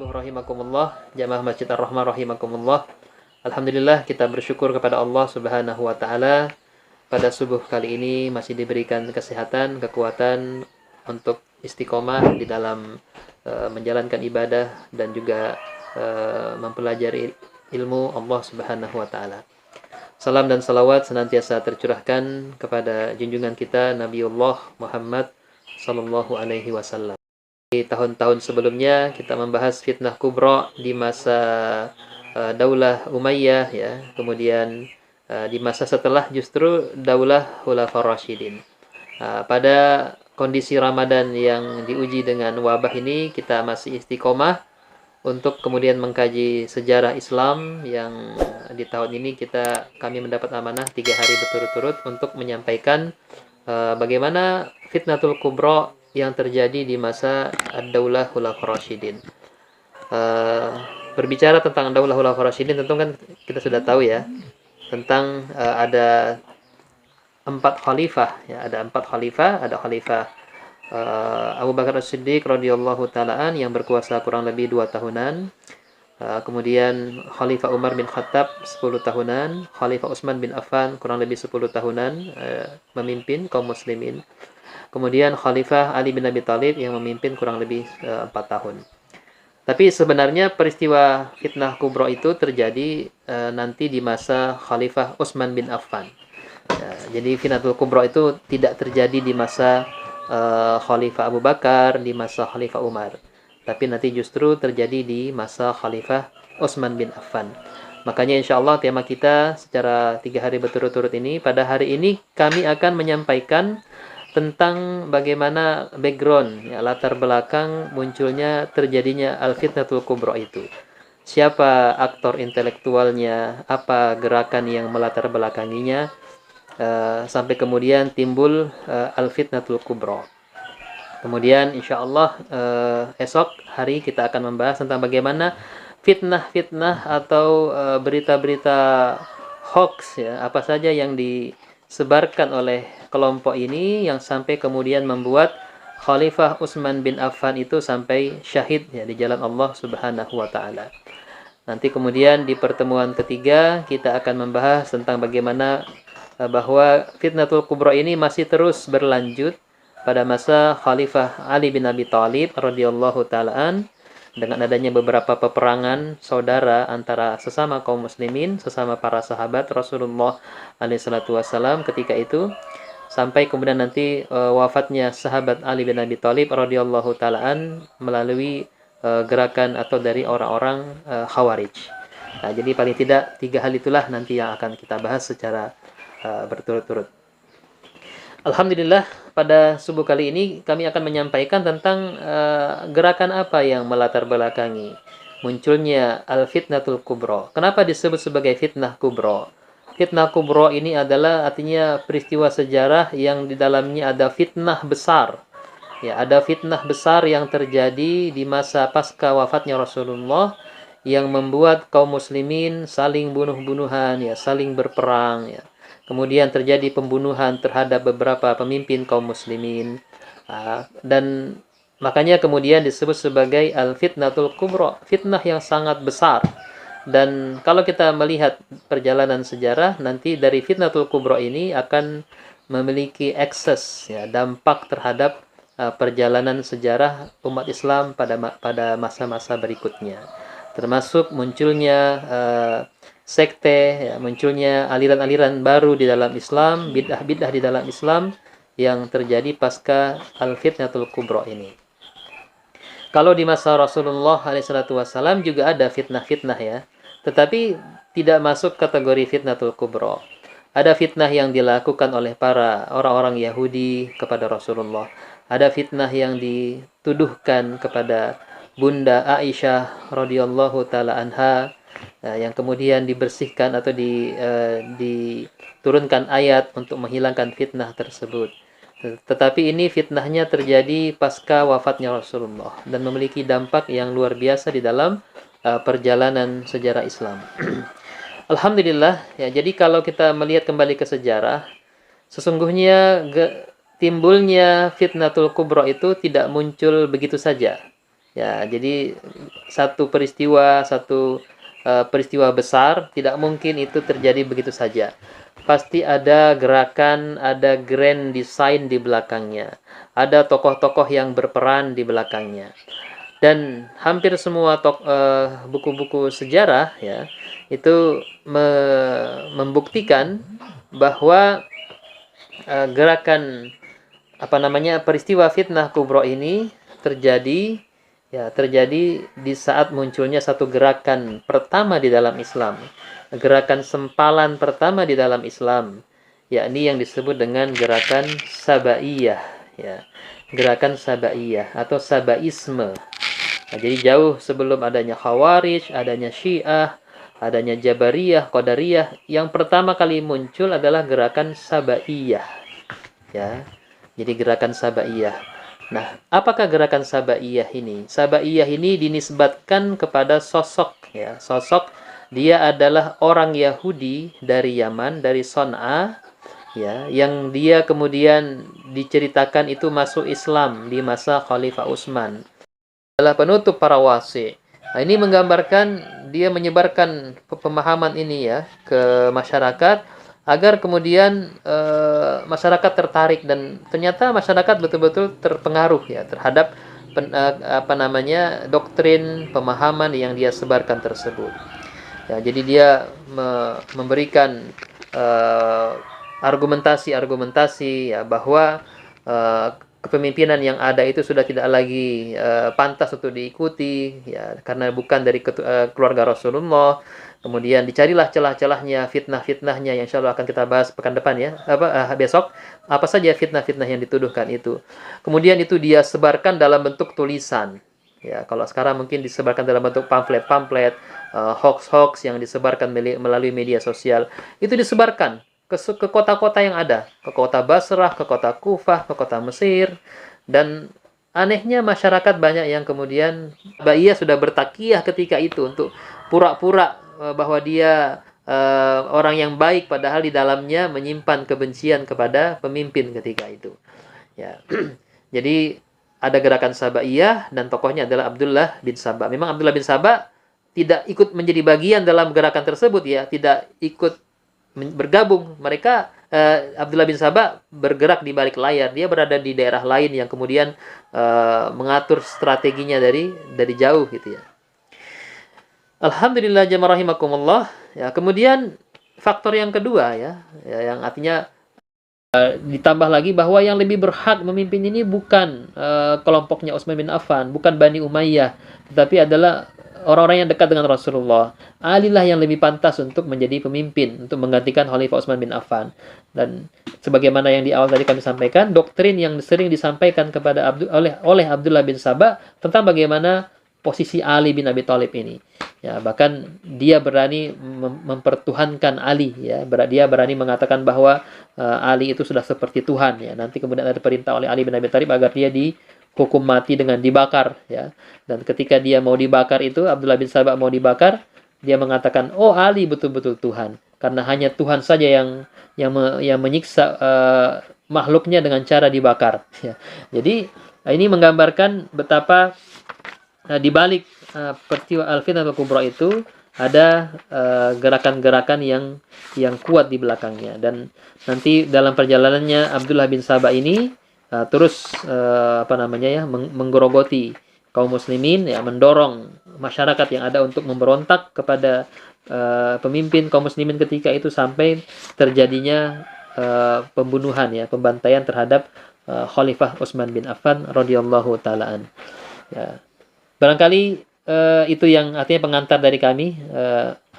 wabarakatuh rahimakumullah, jamaah Masjid Ar-Rahmah rahimakumullah. Alhamdulillah kita bersyukur kepada Allah Subhanahu wa taala pada subuh kali ini masih diberikan kesehatan, kekuatan untuk istiqomah di dalam menjalankan ibadah dan juga mempelajari ilmu Allah Subhanahu wa taala. Salam dan salawat senantiasa tercurahkan kepada junjungan kita Nabiullah Muhammad sallallahu alaihi wasallam. Di tahun-tahun sebelumnya kita membahas fitnah kubra di masa Daulah Umayyah ya. Kemudian di masa setelah justru Daulah Khulafaur Rasyidin. Pada kondisi Ramadan yang diuji dengan wabah ini kita masih istiqomah untuk kemudian mengkaji sejarah Islam yang di tahun ini kami mendapat amanah 3 hari berturut-turut untuk menyampaikan bagaimana fitnatul kubra yang terjadi di masa Ad-Daulah Khulafaur Rasyidin. Berbicara tentang Daulah Khulafaur Rasyidin tentu kan kita sudah tahu ya tentang ada 4 khalifah ya, ada 4 khalifah, ada khalifah Abu Bakar As-Siddiq radhiyallahu taalaan yang berkuasa kurang lebih 2 tahunan. Kemudian Khalifah Umar bin Khattab 10 tahunan, Khalifah Utsman bin Affan kurang lebih 10 tahunan memimpin kaum muslimin. Kemudian Khalifah Ali bin Abi Thalib yang memimpin kurang lebih 4 tahun. Tapi sebenarnya peristiwa fitnah kubra itu terjadi nanti di masa Khalifah Utsman bin Affan. Jadi fitnatul kubra itu tidak terjadi di masa Khalifah Abu Bakar, di masa Khalifah Umar. Tapi nanti justru terjadi di masa Khalifah Utsman bin Affan. Makanya insya Allah tema kita secara 3 hari berturut-turut ini, pada hari ini kami akan menyampaikan tentang bagaimana background, ya, latar belakang munculnya terjadinya al-fitnatul kubra itu. Siapa aktor intelektualnya, apa gerakan yang melatar belakanginya, sampai kemudian timbul al-fitnatul kubra. Kemudian insya Allah esok hari kita akan membahas tentang bagaimana fitnah-fitnah atau berita-berita hoax ya, apa saja yang disebarkan oleh kelompok ini yang sampai kemudian membuat Khalifah Utsman bin Affan itu sampai syahid ya di jalan Allah Subhanahu wa taala. Nanti kemudian di pertemuan ketiga kita akan membahas tentang bagaimana bahwa fitnatul kubra ini masih terus berlanjut pada masa Khalifah Ali bin Abi Thalib radhiyallahu taalaan dengan adanya beberapa peperangan saudara antara sesama kaum muslimin, sesama para sahabat Rasulullah alaihi salatu wasallam ketika itu sampai kemudian nanti wafatnya sahabat Ali bin Abi Thalib radhiyallahu taalaan melalui gerakan atau dari orang-orang Khawarij. Nah, jadi paling tidak 3 hal itulah nanti yang akan kita bahas secara berturut-turut. Alhamdulillah pada subuh kali ini kami akan menyampaikan tentang gerakan apa yang melatar belakangi munculnya al-fitnatul kubra. Kenapa disebut sebagai fitnah kubra? Fitnah kubra ini adalah artinya peristiwa sejarah yang di dalamnya ada fitnah besar. Ya, ada fitnah besar yang terjadi di masa pasca wafatnya Rasulullah yang membuat kaum muslimin saling bunuh-bunuhan ya, saling berperang ya. Kemudian terjadi pembunuhan terhadap beberapa pemimpin kaum muslimin. Dan makanya kemudian disebut sebagai al-fitnatul kubra, fitnah yang sangat besar. Dan kalau kita melihat perjalanan sejarah, nanti dari fitnatul kubra ini akan memiliki akses ya, dampak terhadap perjalanan sejarah umat Islam pada masa-masa berikutnya. Termasuk munculnya sekte, ya, munculnya aliran-aliran baru di dalam Islam, bid'ah-bid'ah di dalam Islam yang terjadi pasca al-fitnatul kubra ini. Kalau di masa Rasulullah SAW juga ada fitnah-fitnah ya, tetapi tidak masuk kategori fitnatul kubra. Ada fitnah yang dilakukan oleh para orang-orang Yahudi kepada Rasulullah. Ada fitnah yang dituduhkan kepada Bunda Aisyah radhiyallahu taala anha yang kemudian dibersihkan atau diturunkan ayat untuk menghilangkan fitnah tersebut. Tetapi ini fitnahnya terjadi pasca wafatnya Rasulullah dan memiliki dampak yang luar biasa di dalam perjalanan sejarah Islam. Alhamdulillah ya, jadi kalau kita melihat kembali ke sejarah, sesungguhnya timbulnya fitnatul kubra itu tidak muncul begitu saja. Ya, jadi satu peristiwa besar tidak mungkin itu terjadi begitu saja. Pasti ada gerakan, ada grand design di belakangnya. Ada tokoh-tokoh yang berperan di belakangnya. Dan hampir semua buku-buku sejarah ya itu membuktikan bahwa gerakan peristiwa fitnah kubro ini terjadi terjadi di saat munculnya satu gerakan pertama di dalam Islam, gerakan sempalan pertama di dalam Islam, yakni yang disebut dengan gerakan Sabaiyah, ya, gerakan Sabaiyah atau Sabaisme. Nah, jadi jauh sebelum adanya Khawarij, adanya Syiah, adanya Jabariyah, Qadariyah, yang pertama kali muncul adalah gerakan Sabaiyah, ya. Jadi gerakan Sabaiyah. Nah, apakah gerakan Sabaiyah ini? Sabaiyah ini dinisbatkan kepada sosok, ya. Sosok dia adalah orang Yahudi dari Yaman, dari Son'a, ya, yang dia kemudian diceritakan itu masuk Islam di masa Khalifah Utsman. Adalah penutup para wasi. Nah, ini menggambarkan dia menyebarkan pemahaman ini ya ke masyarakat agar kemudian masyarakat tertarik, dan ternyata masyarakat betul-betul terpengaruh ya terhadap doktrin pemahaman yang dia sebarkan tersebut. Ya, jadi dia memberikan argumentasi ya bahwa kepemimpinan yang ada itu sudah tidak lagi pantas untuk diikuti ya karena bukan dari keluarga Rasulullah. Kemudian dicarilah celah-celahnya, fitnah-fitnahnya yang insyaallah akan kita bahas pekan depan ya, besok. Apa saja fitnah-fitnah yang dituduhkan itu. Kemudian itu dia sebarkan dalam bentuk tulisan. Ya, kalau sekarang mungkin disebarkan dalam bentuk pamflet-pamflet, hoax-hoax yang disebarkan melalui media sosial. Itu disebarkan ke kota-kota yang ada, ke kota Basrah, ke kota Kufah, ke kota Mesir, dan anehnya masyarakat banyak yang kemudian Baiyah sudah bertakiyah ketika itu untuk pura-pura bahwa dia orang yang baik, padahal di dalamnya menyimpan kebencian kepada pemimpin ketika itu. Ya, jadi ada gerakan Sabaiyah dan tokohnya adalah Abdullah bin Saba. Memang Abdullah bin Saba tidak ikut menjadi bagian dalam gerakan tersebut ya, tidak ikut bergabung. Mereka Abdullah bin Saba bergerak di balik layar. Dia berada di daerah lain yang kemudian mengatur strateginya dari jauh gitu ya. Alhamdulillah jamaah rahimakumullah. Ya, kemudian faktor yang kedua ya yang artinya ditambah lagi bahwa yang lebih berhak memimpin ini bukan kelompoknya Utsman bin Affan, bukan Bani Umayyah, tetapi adalah orang-orang yang dekat dengan Rasulullah. Ali lah yang lebih pantas untuk menjadi pemimpin, untuk menggantikan Khalifah Utsman bin Affan. Dan sebagaimana yang di awal tadi kami sampaikan, doktrin yang sering disampaikan kepada oleh Abdullah bin Saba tentang bagaimana posisi Ali bin Abi Thalib ini. Ya, bahkan dia berani mempertuhankan Ali ya. Dia berani mengatakan bahwa Ali itu sudah seperti Tuhan ya. Nanti kemudian ada perintah oleh Ali bin Abi Thalib agar dia dihukum mati dengan dibakar ya. Dan ketika dia mau dibakar itu, Abdullah bin Saba mau dibakar, dia mengatakan, "Oh, Ali betul-betul Tuhan." Karena hanya Tuhan saja yang menyiksa makhluknya dengan cara dibakar ya. Jadi ini menggambarkan betapa di balik peristiwa Al-Fitnah Al-Kubra itu ada gerakan-gerakan yang kuat di belakangnya. Dan nanti dalam perjalanannya Abdullah bin Saba ini terus menggerogoti kaum muslimin ya, mendorong masyarakat yang ada untuk memberontak kepada pemimpin kaum muslimin ketika itu sampai terjadinya pembunuhan ya, pembantaian terhadap Khalifah Utsman bin Affan radhiyallahu taalaan. Ya. Barangkali itu yang artinya pengantar dari kami.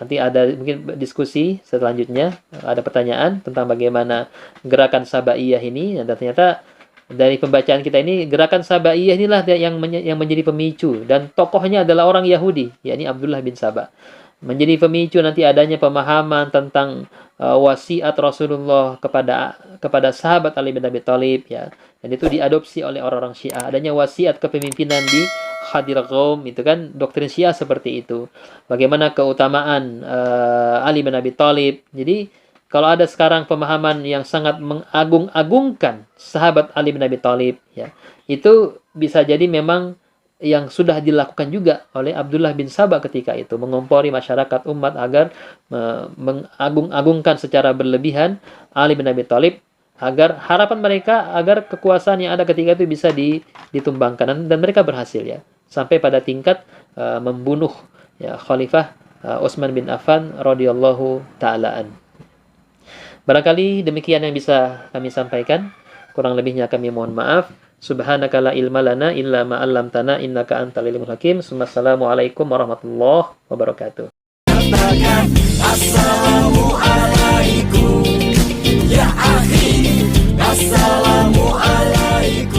Nanti ada mungkin diskusi selanjutnya, ada pertanyaan tentang bagaimana gerakan Sabaiyah ini. Dan ternyata dari pembacaan kita ini, gerakan Sabaiyah inilah yang menjadi pemicu, dan tokohnya adalah orang Yahudi, yakni Abdullah bin Saba. Menjadi pemicu nanti adanya pemahaman tentang wasiat Rasulullah kepada sahabat Ali bin Abi Thalib ya. Dan itu diadopsi oleh orang-orang Syiah. Adanya wasiat kepemimpinan di Khadir Qaum, itu kan doktrin Syiah seperti itu. Bagaimana keutamaan Ali bin Abi Thalib. Jadi kalau ada sekarang pemahaman yang sangat mengagung-agungkan sahabat Ali bin Abi Thalib ya, itu bisa jadi memang yang sudah dilakukan juga oleh Abdullah bin Sabah ketika itu, mengompori masyarakat umat agar mengagung-agungkan secara berlebihan Ali bin Abi Thalib, agar harapan mereka agar kekuasaan yang ada ketika itu bisa ditumbangkan, dan mereka berhasil ya, sampai pada tingkat membunuh ya Khalifah Utsman bin Affan radhiyallahu taalaan. Barangkali demikian yang bisa kami sampaikan. Kurang lebihnya kami mohon maaf. Subhanaka la ilma lana illa ma 'allamtana innaka antal alimul hakim. Assalamualaikum warahmatullahi wabarakatuh. Katakan assalamualaikum ya akhi, assalamualaikum.